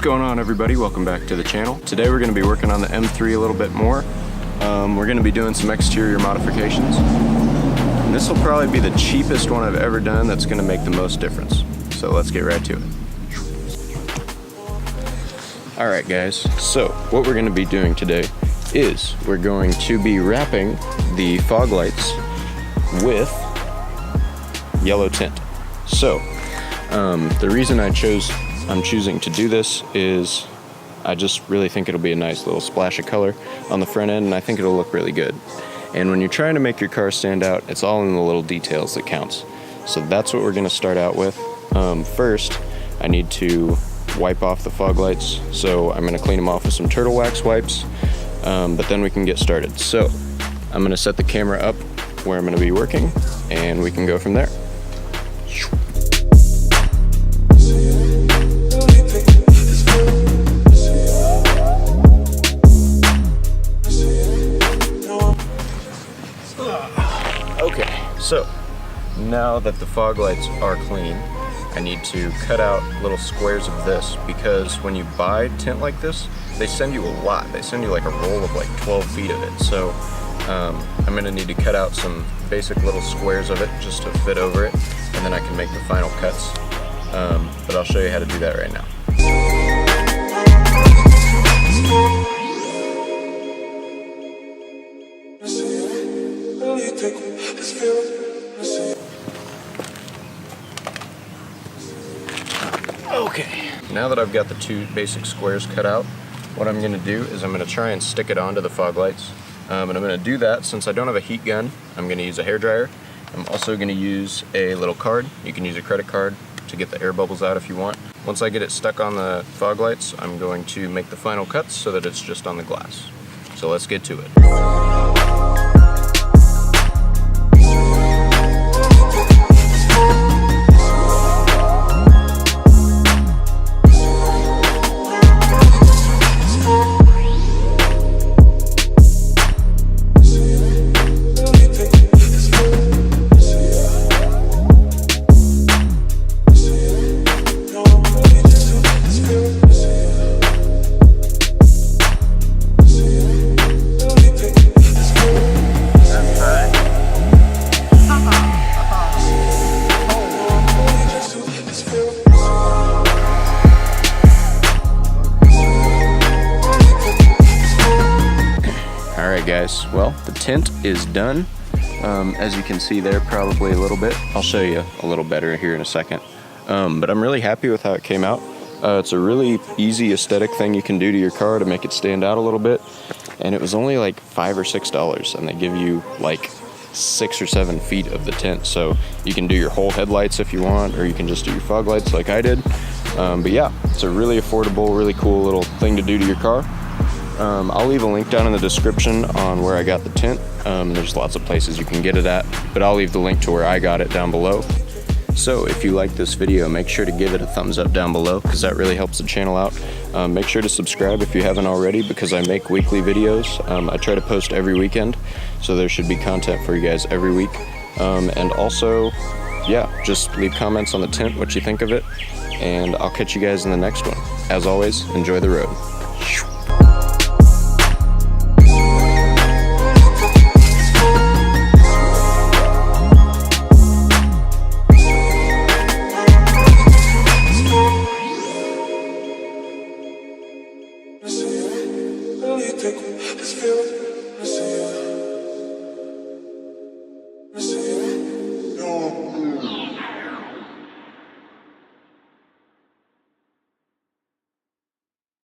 What's going on, everybody? Welcome back to the channel. Today we're going to be working on the M3 a little bit more. We're going to be doing some exterior modifications. And this will probably be the cheapest one I've ever done that's going to make the most difference. So let's get right to it. Alright guys, so what we're going to be doing today is we're going to be wrapping the fog lights with yellow tint. So the reason I'm choosing to do this is I just really think it'll be a nice little splash of color on the front end, and I think it'll look really good. And when you're trying to make your car stand out, it's all in the little details that counts. So that's what we're going to start out with. First, I need to wipe off the fog lights, so I'm going to clean them off with some turtle wax wipes, but then we can get started. So I'm going to set the camera up where I'm going to be working, and we can go from there. Okay, so now that the fog lights are clean, I need to cut out little squares of this, because when you buy tint like this, they send you a lot. They send you like a roll of like 12 feet of it. So I'm going to need to cut out some basic little squares of it just to fit over it, and then I can make the final cuts. But I'll show you how to do that right now. Okay, now that I've got the two basic squares cut out, what I'm going to do is I'm going to try and stick it onto the fog lights. And I'm going to do that, since I don't have a heat gun, I'm going to use a hairdryer. I'm also going to use a little card. You can use a credit card to get the air bubbles out if you want. Once I get it stuck on the fog lights, I'm going to make the final cuts so that it's just on the glass. So let's get to it. Alright guys, well, the tint is done. As you can see there, probably a little bit. I'll show you a little better here in a second. But I'm really happy with how it came out. It's a really easy aesthetic thing you can do to your car to make it stand out a little bit. And it was only like $5 or $6, and they give you like 6 or 7 feet of the tint. So you can do your whole headlights if you want, or you can just do your fog lights like I did. But yeah, it's a really affordable, really cool little thing to do to your car. I'll leave a link down in the description on where I got the tint. There's lots of places you can get it at, but I'll leave the link to where I got it down below. So if you like this video, make sure to give it a thumbs up down below, because that really helps the channel out. Make sure to subscribe if you haven't already, because I make weekly videos. I try to post every weekend, so there should be content for you guys every week. And also, yeah, just leave comments on the tint, what you think of it, and I'll catch you guys in the next one. As always, enjoy the road. This feeling, I see you.